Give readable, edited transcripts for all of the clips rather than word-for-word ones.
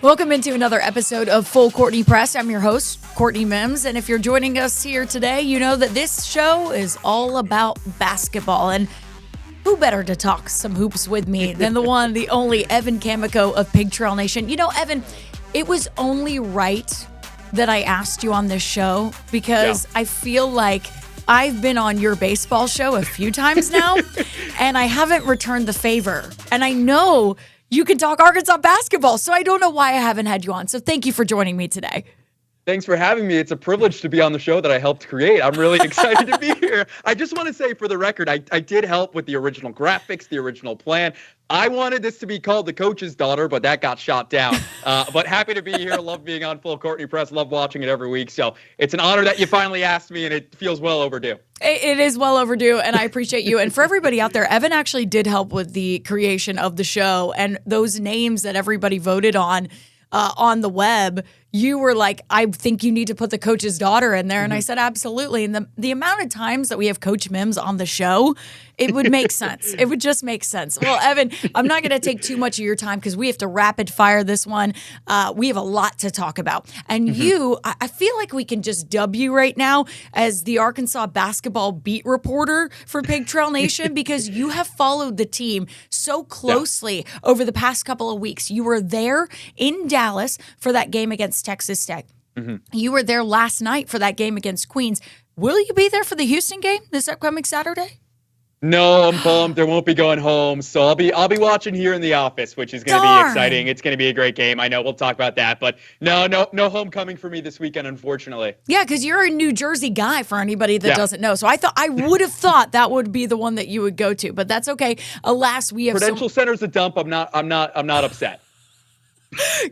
Welcome into another episode of Full Courtney Press. I'm your host, Courtney Mims, and if you're joining us here today, you know that this show is all about basketball, and who better to talk some hoops with me than the one, the only Evan Kamiko of Pig Trail Nation. You know, Evan, it was only right that I asked you on this show because I feel like I've been on your baseball show a few times now, and I haven't returned the favor, and I know you can talk Arkansas basketball, so I don't know why I haven't had you on. So thank you for joining me today. Thanks for having me. It's a privilege to be on the show that I helped create. I'm really excited to be here. I just want to say for the record, I did help with the original graphics, the original plan. I wanted this to be called The Coach's Daughter, but that got shot down. But happy to be here. Love being on Full Courtney Press. Love watching it every week. So it's an honor that you finally asked me, and it feels well overdue. It is well overdue, and I appreciate you. And for everybody out there, Evan actually did help with the creation of the show, and those names that everybody voted on the web, you were like, I think you need to put The Coach's Daughter in there. And I said, absolutely. And the amount of times that we have Coach Mims on the show, it would make sense. It would just make sense. Well, Evan, I'm not going to take too much of your time because we have to rapid fire this one. We have a lot to talk about. And I feel like we can just dub you right now as the Arkansas basketball beat reporter for Pig Trail Nation because you have followed the team so closely over the past couple of weeks. You were there in Dallas for that game against Texas Tech. You were there last night for that game against Queens. Will you be there for the Houston game this upcoming Saturday? No, I'm bummed. There won't be going home, so I'll be watching here in the office, which is going to be exciting. It's going to be a great game. I know we'll talk about that, but no homecoming for me this weekend, unfortunately. Yeah, because you're a New Jersey guy. For anybody that doesn't know, so I would have thought that would be the one that you would go to, but that's okay. Alas, we have Prudential Center's a dump. I'm not upset.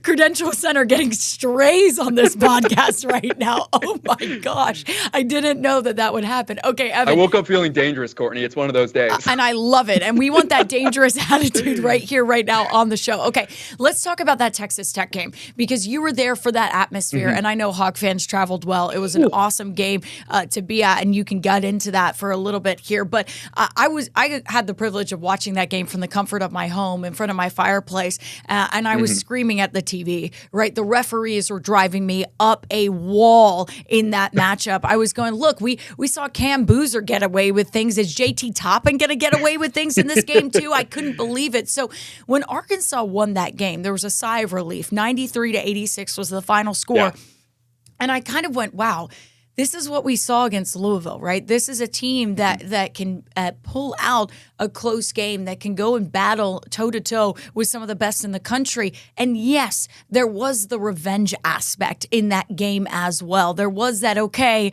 Credential Center getting strays on this podcast right now. Oh my gosh. I didn't know that would happen. Okay, Evan. I woke up feeling dangerous, Courtney. It's one of those days. And I love it. And we want that dangerous attitude right here, right now on the show. Okay, let's talk about that Texas Tech game because you were there for that atmosphere. And I know Hawk fans traveled well. It was an awesome game to be at, and you can get into that for a little bit here. But I had the privilege of watching that game from the comfort of my home in front of my fireplace, and I was screaming at the TV, right? The referees were driving me up a wall in that matchup. I was going, look, we saw Cam Boozer get away with things. Is JT Toppin going to get away with things in this game too? I couldn't believe it. So when Arkansas won that game, there was a sigh of relief. 93-86 was the final score. Yeah. And I kind of went, wow, this is what we saw against Louisville, right? This is a team that can pull out a close game, that can go and battle toe-to-toe with some of the best in the country. And yes, there was the revenge aspect in that game as well. There was that, okay,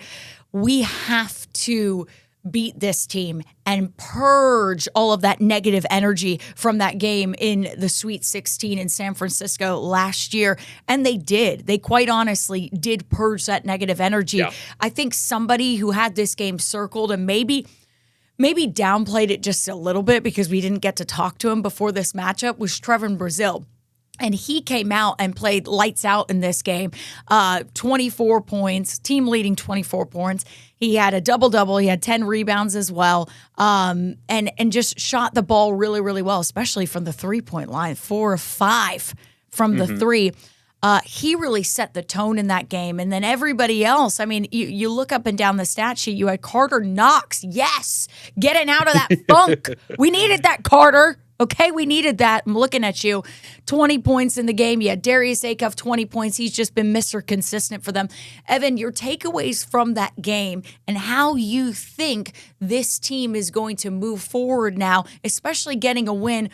we have to beat this team and purge all of that negative energy from that game in the Sweet 16 in San Francisco last year. And they did. They quite honestly did purge that negative energy. Yeah. I think somebody who had this game circled and maybe downplayed it just a little bit because we didn't get to talk to him before this matchup was Trevon Brazile. And he came out and played lights out in this game. 24 points, team leading 24 points. He had a double-double. He had 10 rebounds as well, and just shot the ball really, really well, especially from the three-point line, 4 of 5 from the three. He really set the tone in that game. And then everybody else, I mean, you look up and down the stat sheet, you had Carter Knox. Yes, getting out of that funk. We needed that, Carter. Okay, we needed that. I'm looking at you. 20 points in the game. You had Darius Acuff, 20 points. He's just been Mr. Consistent for them. Evan, your takeaways from that game and how you think this team is going to move forward now, especially getting a win.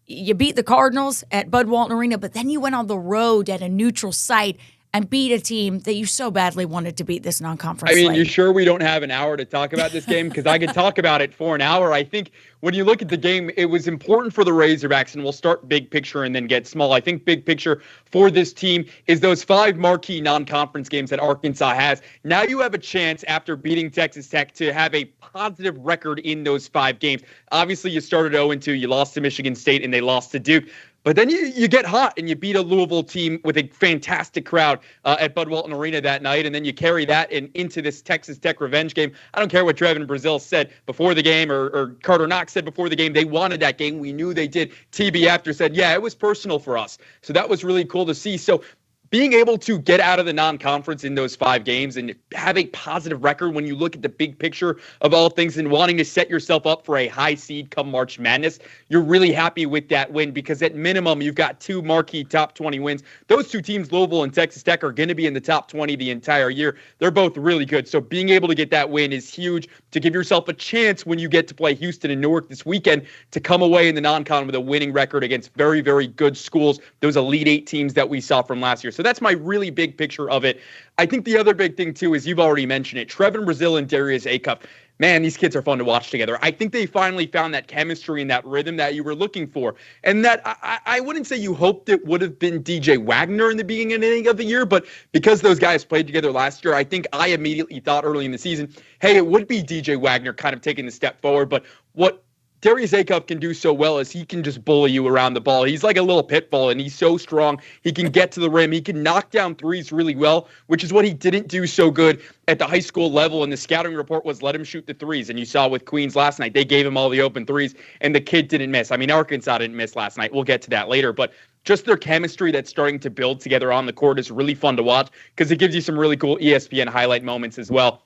You beat the Cardinals at Bud Walton Arena, but then you went on the road at a neutral site and beat a team that you so badly wanted to beat this non-conference slate. You sure we don't have an hour to talk about this game? Because I could talk about it for an hour. I think when you look at the game, it was important for the Razorbacks, and we'll start big picture and then get small. I think big picture for this team is those 5 marquee non-conference games that Arkansas has. Now you have a chance after beating Texas Tech to have a positive record in those 5 games. Obviously, you started 0-2. You lost to Michigan State, and they lost to Duke. But then you get hot and you beat a Louisville team with a fantastic crowd at Bud Walton Arena that night, and then you carry that into this Texas Tech revenge game. I don't care what Trevin Brazile said before the game or Carter Knox said before the game. They wanted that game. We knew they did. TB after said, yeah, it was personal for us. So that was really cool to see. So being able to get out of the non-conference in those 5 games and have a positive record when you look at the big picture of all things and wanting to set yourself up for a high seed come March Madness, you're really happy with that win because at minimum, you've got 2 marquee top 20 wins. Those 2 teams, Louisville and Texas Tech, are going to be in the top 20 the entire year. They're both really good. So being able to get that win is huge to give yourself a chance when you get to play Houston and Newark this weekend to come away in the non-con with a winning record against very, very good schools, those Elite 8 teams that we saw from last year. So that's my really big picture of it. I think the other big thing, too, is you've already mentioned it. Trevin Brazile and Darius Acuff. Man, these kids are fun to watch together. I think they finally found that chemistry and that rhythm that you were looking for. And that I wouldn't say you hoped it would have been DJ Wagner in the beginning of the year, but because those guys played together last year, I think I immediately thought early in the season, hey, it would be DJ Wagner kind of taking the step forward. But what Darius Acuff can do so well is he can just bully you around the ball. He's like a little pit bull, and he's so strong. He can get to the rim. He can knock down threes really well, which is what he didn't do so good at the high school level. And the scouting report was let him shoot the threes. And you saw with Queens last night, they gave him all the open threes, and the kid didn't miss. I mean, Arkansas didn't miss last night. We'll get to that later. But just their chemistry that's starting to build together on the court is really fun to watch because it gives you some really cool ESPN highlight moments as well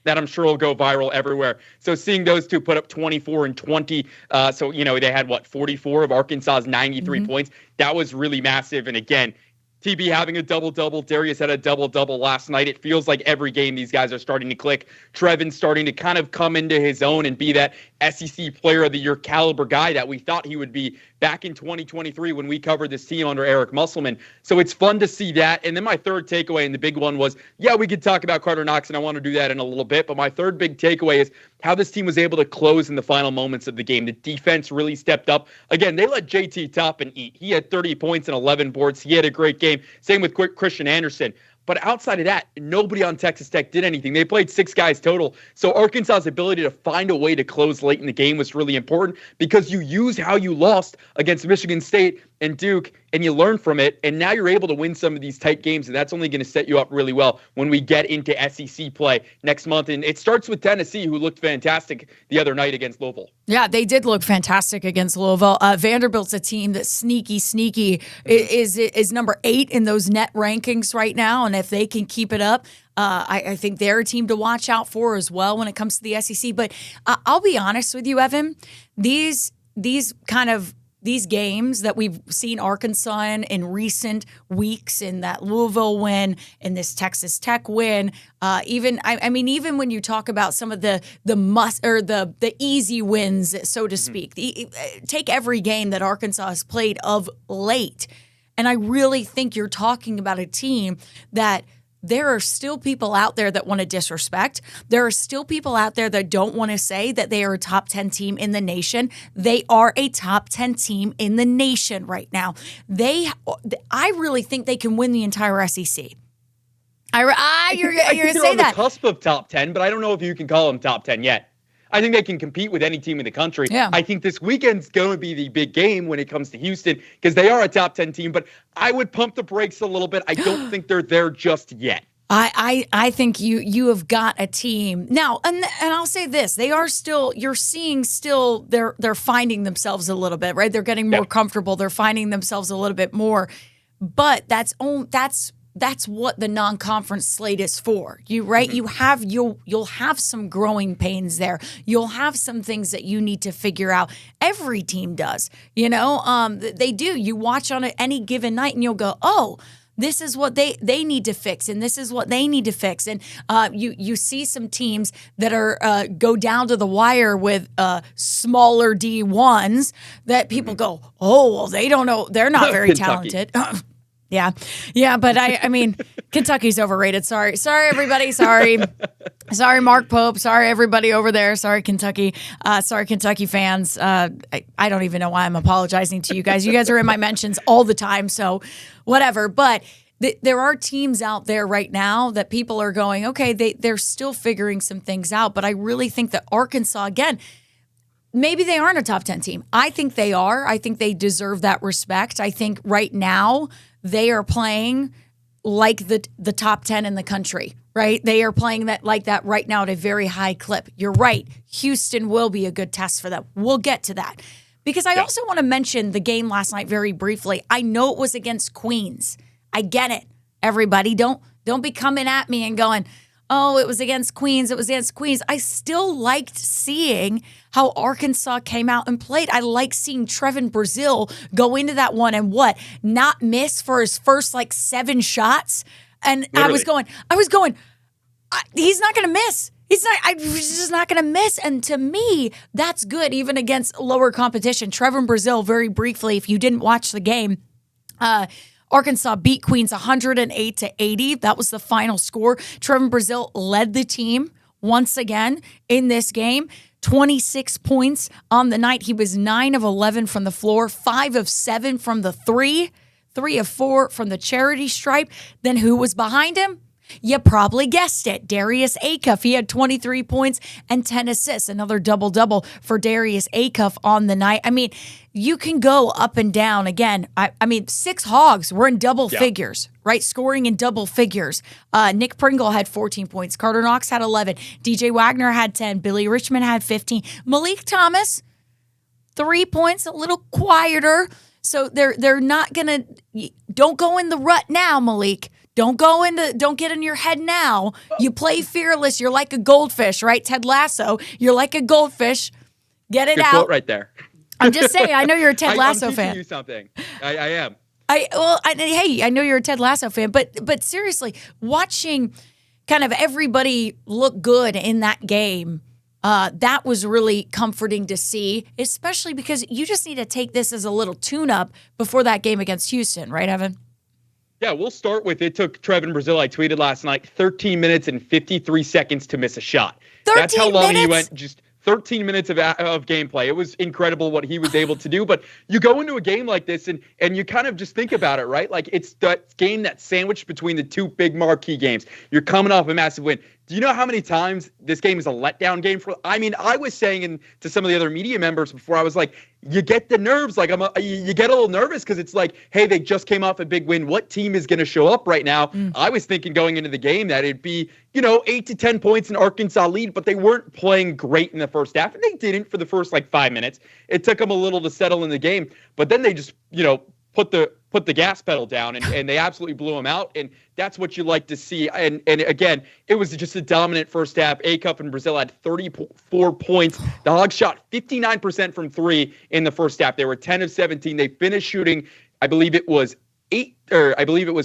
that I'm sure will go viral everywhere. So seeing those 2 put up 24 and 20, so, they had, 44 of Arkansas's 93 points. That was really massive. And again, TB having a double-double. Darius had a double-double last night. It feels like every game these guys are starting to click. Trevin's starting to kind of come into his own and be that SEC Player of the Year caliber guy that we thought he would be back in 2023 when we covered this team under Eric Musselman. So it's fun to see that. And then my third takeaway, and the big one was, yeah, we could talk about Carter Knox, and I want to do that in a little bit. But my third big takeaway is how this team was able to close in the final moments of the game. The defense really stepped up. Again, they let JT Toppin eat. He had 30 points and 11 boards. He had a great game. Same with Christian Anderson. But outside of that, nobody on Texas Tech did anything. They played 6 guys total. So Arkansas's ability to find a way to close late in the game was really important because you use how you lost against Michigan State and Duke, and you learn from it, and now you're able to win some of these tight games, and that's only going to set you up really well when we get into SEC play next month. And it starts with Tennessee, who looked fantastic the other night against Louisville. Yeah, they did look fantastic against Louisville. Vanderbilt's a team that's sneaky is number 8 in those net rankings right now, and if they can keep it up, I think they're a team to watch out for as well when it comes to the SEC. But I'll be honest with you, Evan, these games that we've seen Arkansas in recent weeks, in that Louisville win, in this Texas Tech win, even when you talk about some of the easy wins, so to speak, take every game that Arkansas has played of late, and I really think you're talking about a team that there are still people out there that want to disrespect. There are still people out there that don't want to say that they are a top 10 team in the nation. They are a top 10 team in the nation right now. I really think they can win the entire SEC. You're going to say on that. The cusp of top 10, but I don't know if you can call them top 10 yet. I think they can compete with any team in the country. Yeah. I think this weekend's going to be the big game when it comes to Houston because they are a top 10 team, but I would pump the brakes a little bit. I don't think they're there just yet. I think you have got a team now, and I'll say this: you're seeing they're finding themselves a little bit, right? They're getting more comfortable. They're finding themselves a little bit more, but that's what the non-conference slate is for. Mm-hmm. You'll have some growing pains there. You'll have some things that you need to figure out. Every team does, they do. You watch on any given night, and you'll go, oh, this is what they need to fix, and this is what they need to fix. And you see some teams that are go down to the wire with smaller D1s that people go, oh, well, they don't know. They're not very talented. Yeah, but I mean, Kentucky's overrated. Sorry, everybody. Sorry, Mark Pope. Sorry, everybody over there. Sorry, Kentucky. Sorry, Kentucky fans. I don't even know why I'm apologizing to you guys. You guys are in my mentions all the time, so whatever. But there are teams out there right now that people are going, okay, they're still figuring some things out. But I really think that Arkansas, again, maybe they aren't a top 10 team. I think they are. I think they deserve that respect. I think right now they are playing like the top 10 in the country, right? They are playing that like that right now at a very high clip. You're right. Houston will be a good test for them. We'll get to that. Because I also want to mention the game last night very briefly. I know it was against Queens. I get it. Everybody, don't be coming at me and going, oh, it was against Queens. It was against Queens. I still liked seeing how Arkansas came out and played. I like seeing Trevin Brazile go into that one and not miss for his first 7 shots. And literally. I was going, he's not going to miss. He's just not going to miss. And to me, that's good, even against lower competition. Trevin Brazile, very briefly, if you didn't watch the game, Arkansas beat Queens 108-80. That was the final score. Trevin Brazile led the team once again in this game. 26 points on the night. He was 9 of 11 from the floor, 5 of 7 from the 3 of 4 from the charity stripe. Then who was behind him? You probably guessed it. Darius Acuff. He had 23 points and 10 assists. Another double-double for Darius Acuff on the night. I mean, you can go up and down. Again, I mean, 6 Hogs were in double figures, right? Scoring in double figures. Nick Pringle had 14 points. Carter Knox had 11. DJ Wagner had 10. Billy Richmond had 15. Malik Thomas, 3 points, a little quieter. So they're not going to – don't go in the rut now, Malik. Don't get in your head now. You play fearless. You're like a goldfish, right? Ted Lasso. You're like a goldfish. Get it Good out. quote right there. I'm just saying. I know you're a Ted Lasso I'm fan. You something. I am. Hey, I know you're a Ted Lasso fan, but seriously, watching kind of everybody look good in that game, that was really comforting to see, especially because you just need to take this as a little tune-up before that game against Houston, right, Evan? Yeah, we'll start with it took Trevin Brazile, I tweeted last night, 13 minutes and 53 seconds to miss a shot. That's how long he went, just 13 minutes of gameplay. It was incredible what he was able to do. But you go into a game like this and you kind of just think about it, right? Like it's that game that's sandwiched between the 2 big marquee games. You're coming off a massive win. Do you know how many times this game is a letdown game for? I mean, I was saying to some of the other media members before, I was like, you get the nerves, like you get a little nervous because it's like, hey, they just came off a big win. What team is going to show up right now? I was thinking going into the game that it'd be, 8 to 10 points in Arkansas lead, but they weren't playing great in the first half, and they didn't for the first 5 minutes. It took them a little to settle in the game, but then they just, put the gas pedal down and they absolutely blew them out. And that's what you like to see. And again, it was just a dominant first half. Acuff and Brazile had 34 points. The Hogs shot 59% from 3 in the first half. They were 10 of 17. They finished shooting, I believe it was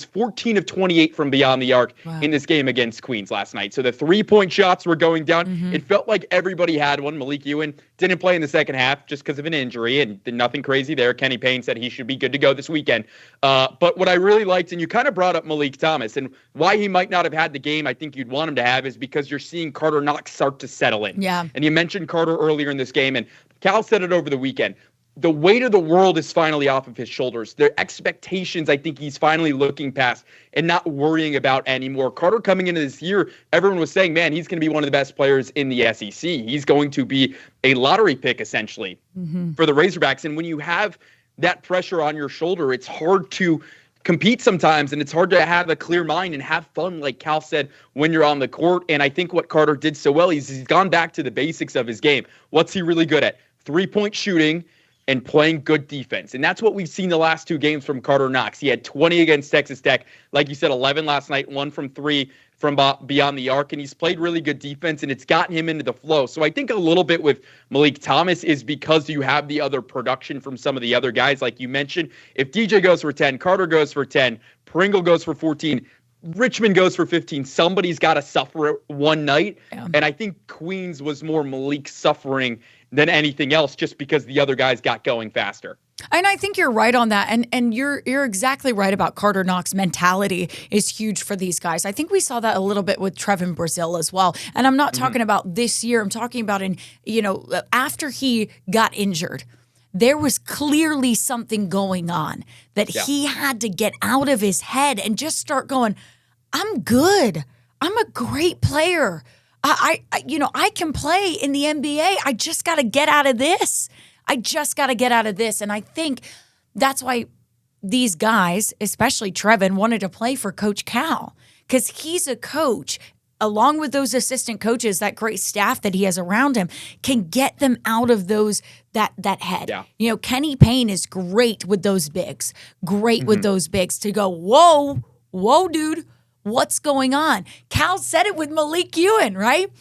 14 of 28 from beyond the arc in this game against Queens last night. So the 3-point shots were going down. It felt like everybody had one. Malik Ewan didn't play in the second half just because of an injury, and nothing crazy there. Kenny Payne said he should be good to go this weekend. But what I really liked, and you kind of brought up Malik Thomas, and why he might not have had the game I think you'd want him to have is because you're seeing Carter Knox start to settle in. Yeah. And you mentioned Carter earlier in this game, and Cal said it over the weekend. The weight of the world is finally off of his shoulders. Their expectations, I think he's finally looking past and not worrying about anymore. Carter coming into this year, everyone was saying, man, he's going to be one of the best players in the SEC. He's going to be a lottery pick, essentially, for the Razorbacks. And when you have that pressure on your shoulder, it's hard to compete sometimes, and it's hard to have a clear mind and have fun, like Cal said, when you're on the court. And I think what Carter did so well, he's gone back to the basics of his game. What's he really good at? 3-point shooting and playing good defense. And that's what we've seen the last 2 games from Carter Knox. He had 20 against Texas Tech. Like you said, 11 last night, 1 from 3 from beyond the arc. And he's played really good defense, and it's gotten him into the flow. So I think a little bit with Malik Thomas is because you have the other production from some of the other guys. Like you mentioned, if DJ goes for 10, Carter goes for 10, Pringle goes for 14, Richmond goes for 15. Somebody's got to suffer one night. Yeah. And I think Queens was more Malik suffering than anything else just because the other guys got going faster. And I think you're right on that. And you're exactly right about Carter Knox. Mentality is huge for these guys. I think we saw that a little bit with Trevin Brazile as well. And I'm not talking about this year. I'm talking about after he got injured. There was clearly something going on that he had to get out of his head and just start going, I'm good. I'm a great player. I can play in the NBA. I just got to get out of this. And I think that's why these guys, especially Trevin, wanted to play for Coach Cal, because he's a coach, along with those assistant coaches, that great staff that he has around him, can get them out of that head. Yeah. Kenny Payne is great with those bigs, to go, whoa, dude, what's going on? Cal said it with Malik Ewing, right?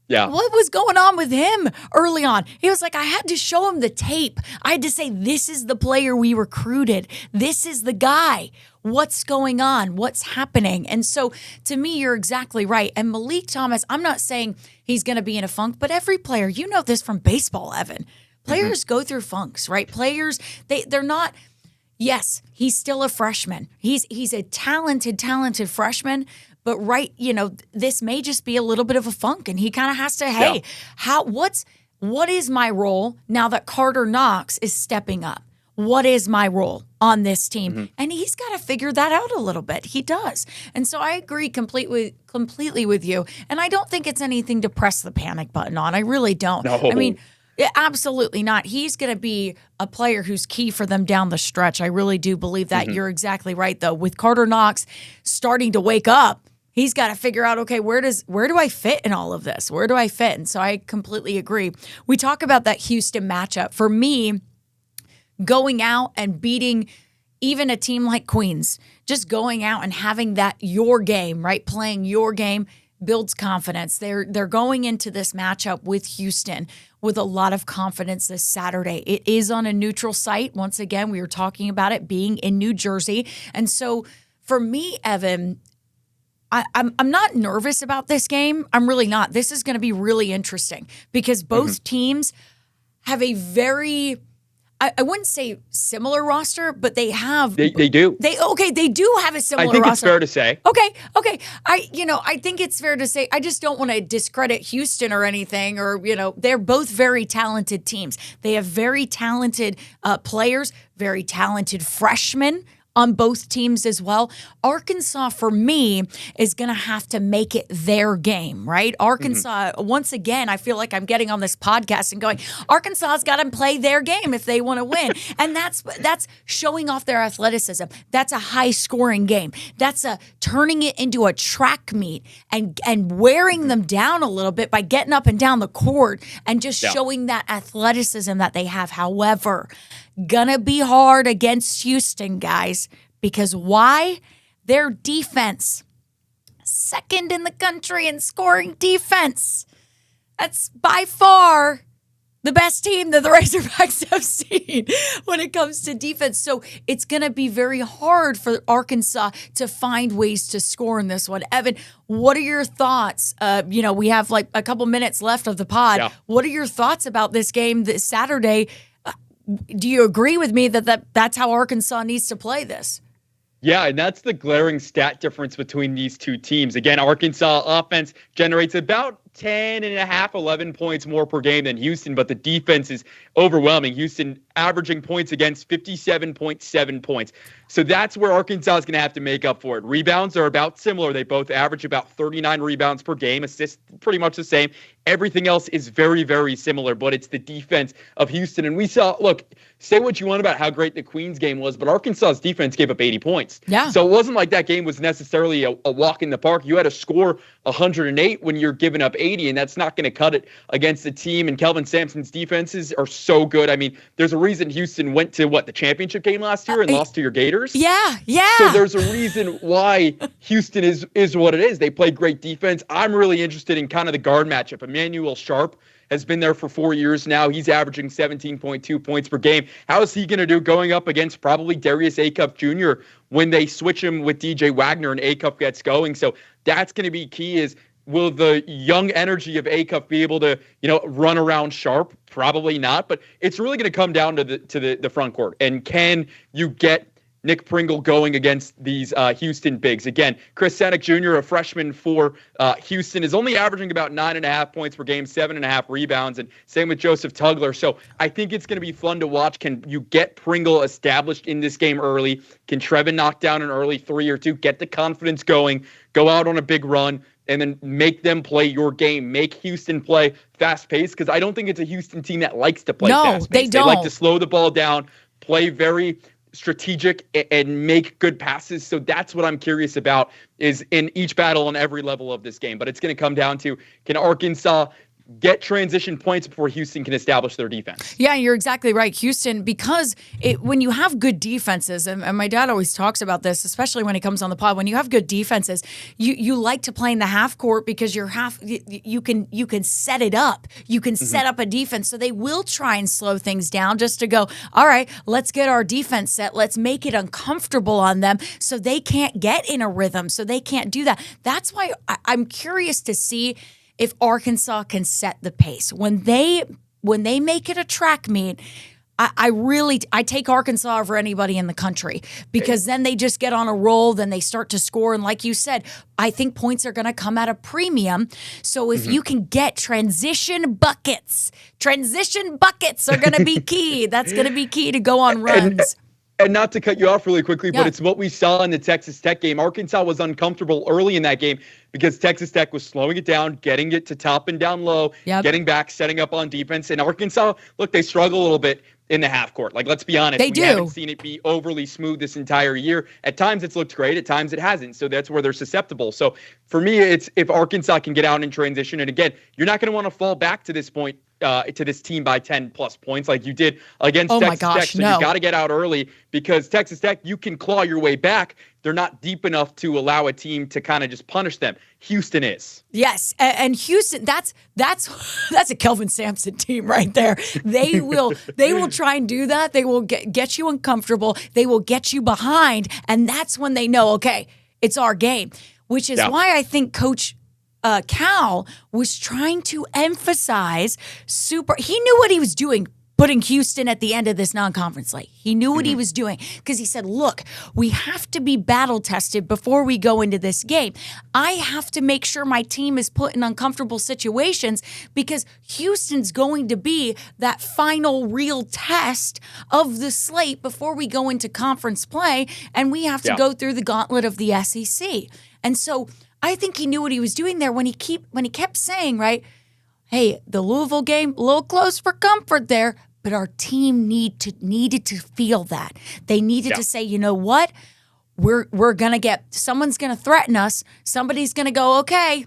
Yeah. What was going on with him early on? He was like, I had to show him the tape. I had to say, this is the player we recruited. This is the guy. What's going on? What's happening? And so to me, you're exactly right. And Malik Thomas, I'm not saying he's going to be in a funk, but every player, you know this from baseball, Evan. Players go through funks, right? Players, they're not. Yes, he's still a freshman. He's a talented freshman. But this may just be a little bit of a funk, and he kind of has to, what is my role now that Carter Knox is stepping up? What is my role on this team? And he's got to figure that out a little bit. He does. And so I agree completely with you. And I don't think it's anything to press the panic button on. I really don't. No. I mean, absolutely not. He's going to be a player who's key for them down the stretch. I really do believe that. You're exactly right, though. With Carter Knox starting to wake up, he's got to figure out, okay, where do I fit in all of this? Where do I fit? And so I completely agree. We talk about that Houston matchup. For me, going out and beating even a team like Queens, just going out and having that your game, right? Playing your game builds confidence. They're going into this matchup with Houston with a lot of confidence this Saturday. It is on a neutral site. Once again, we were talking about it being in New Jersey. And so for me, Evan, I'm not nervous about this game. I'm really not. This is going to be really interesting because both teams have a very, I wouldn't say similar roster, but they have. They do. They do have a similar roster. I think it's fair to say. Okay. I think it's fair to say. I just don't want to discredit Houston or anything, or, they're both very talented teams. They have very talented players, very talented freshmen on both teams as well. Arkansas, for me, is going to have to make it their game, right? Arkansas, once again, I feel like I'm getting on this podcast and going, Arkansas's got to play their game if they want to win. And that's showing off their athleticism. That's a high-scoring game. That's turning it into a track meet and wearing them down a little bit by getting up and down the court and just showing that athleticism that they have. However, gonna be hard against Houston, guys, because why? Their defense, second in the country in scoring defense. That's by far the best team that the Razorbacks have seen when it comes to defense. So it's going to be very hard for Arkansas to find ways to score in this one. Evan, what are your thoughts? We have like a couple minutes left of the pod. Yeah. What are your thoughts about this game this Saturday? Do you agree with me that's how Arkansas needs to play this? Yeah, and that's the glaring stat difference between these two teams. Again, Arkansas offense generates about 11 points more per game than Houston, but the defense is overwhelming. Houston averaging points against 57.7 points. So that's where Arkansas is going to have to make up for it. Rebounds are about similar. They both average about 39 rebounds per game. Assists pretty much the same. Everything else is very, very similar, but it's the defense of Houston. And we saw, look, say what you want about how great the Queens game was, but Arkansas's defense gave up 80 points. Yeah. So it wasn't like that game was necessarily a walk in the park. You had to score 108 when you're giving up 80, and that's not going to cut it against the team. And Kelvin Sampson's defenses are so good. I mean, there's a reason Houston went to, the championship game last year and lost to your Gators? Yeah. So there's a reason why Houston is what it is. They play great defense. I'm really interested in kind of the guard matchup. Emmanuel Sharp has been there for 4 years now. He's averaging 17.2 points per game. How is he going to do going up against probably Darius Acuff Jr. when they switch him with DJ Wagner and Acuff gets going? So that's going to be key is, will the young energy of Acuff be able to, run around Sharp? Probably not, but it's really going to come down to the front court. And can you get Nick Pringle going against these Houston bigs? Again, Chris Senek Jr., a freshman for Houston, is only averaging about 9.5 points per game, 7.5 rebounds, and same with Joseph Tugler. So I think it's going to be fun to watch. Can you get Pringle established in this game early? Can Trevin knock down an early 3 or 2, get the confidence going, go out on a big run, and then make them play your game. Make Houston play fast-paced, because I don't think it's a Houston team that likes to play fast-paced. They don't. They like to slow the ball down, play very strategic, and make good passes. So that's what I'm curious about, is in each battle on every level of this game. But it's going to come down to, can Arkansas get transition points before Houston can establish their defense? Yeah, you're exactly right. Houston, because when you have good defenses, and my dad always talks about this, especially when he comes on the pod, when you have good defenses, you like to play in the half court, because you can set it up. You can set up a defense. So they will try and slow things down just to go, all right, let's get our defense set. Let's make it uncomfortable on them so they can't get in a rhythm, so they can't do that. That's why I'm curious to see if Arkansas can set the pace. When they make it a track meet, I take Arkansas over anybody in the country, because then they just get on a roll, then they start to score. And like you said, I think points are going to come at a premium. So if you can get transition buckets are going to be key. That's going to be key to go on runs. And not to cut you off really quickly, but it's what we saw in the Texas Tech game. Arkansas was uncomfortable early in that game because Texas Tech was slowing it down, getting it to top and down low, getting back, setting up on defense. And Arkansas, look, they struggle a little bit in the half court. Like, let's be honest. We haven't seen it be overly smooth this entire year. At times it's looked great. At times it hasn't. So that's where they're susceptible. So for me, it's if Arkansas can get out in transition. And again, you're not going to want to fall back to this point, to this team by 10 plus points like you did against Texas Tech. So you got to get out early, because Texas Tech, you can claw your way back. They're not deep enough to allow a team to kind of just punish them. Houston is. Yes, and Houston, that's a Kelvin Sampson team right there. They will try and do that. They will get you uncomfortable. They will get you behind, and that's when they know, okay, it's our game. Which is why I think Coach Cal was trying to emphasize he knew what he was doing, putting Houston at the end of this non-conference slate. He knew what he was doing, because he said, look, we have to be battle tested before we go into this game. I have to make sure my team is put in uncomfortable situations, because Houston's going to be that final real test of the slate before we go into conference play, and we have to go through the gauntlet of the SEC. And so I think he knew what he was doing there when he kept saying, right, hey, the Louisville game, a little close for comfort there, but our team needed to feel that. They needed to say, you know what, we're going to someone's going to threaten us. Somebody's going to go, okay,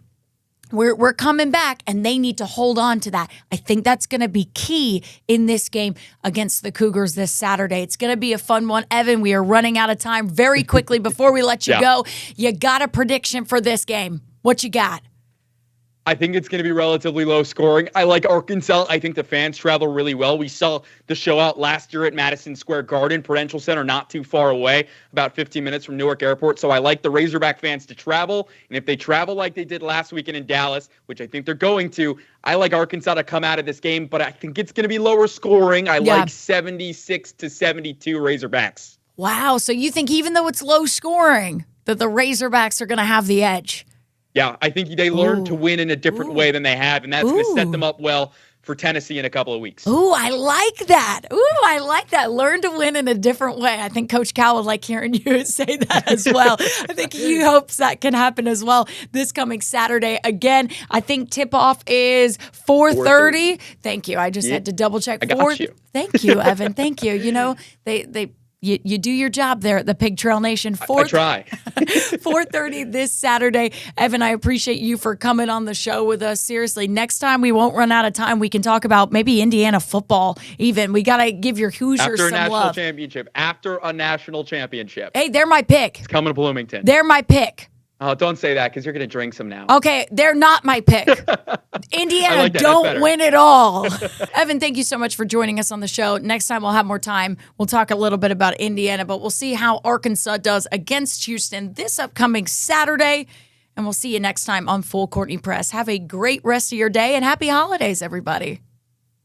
we're coming back, and they need to hold on to that. I think that's going to be key in this game against the Cougars this Saturday. It's going to be a fun one. Evan, we are running out of time very quickly before we let you go. You got a prediction for this game? What you got? I think it's going to be relatively low scoring. I like Arkansas. I think the fans travel really well. We saw the show out last year at Madison Square Garden, Prudential Center, not too far away, about 15 minutes from Newark Airport. So I like the Razorback fans to travel. And if they travel like they did last weekend in Dallas, which I think they're going to, I like Arkansas to come out of this game. But I think it's going to be lower scoring. I like 76-72 Razorbacks. Wow. So you think even though it's low scoring, that the Razorbacks are going to have the edge? Yeah, I think they learned to win in a different way than they have, and that's going to set them up well for Tennessee in a couple of weeks. Ooh, I like that. Learn to win in a different way. I think Coach Cal would like hearing you say that as well. I think he hopes that can happen as well this coming Saturday. Again, I think tip-off is 4:30. Thank you. I just had to double-check. I got you. Thank you, Evan. Thank you. You know, You do your job there at the Pig Trail Nation. I try. 4:30 this Saturday. Evan, I appreciate you for coming on the show with us. Seriously, next time we won't run out of time. We can talk about maybe Indiana football even. We got to give your Hoosiers some love. After a national championship. Hey, they're my pick. It's coming to Bloomington. They're my pick. Oh, don't say that, because you're going to drink some now. Okay, they're not my pick. Indiana don't win it all. Evan, thank you so much for joining us on the show. Next time we'll have more time. We'll talk a little bit about Indiana, but we'll see how Arkansas does against Houston this upcoming Saturday. And we'll see you next time on Full Courtney Press. Have a great rest of your day, and happy holidays, everybody.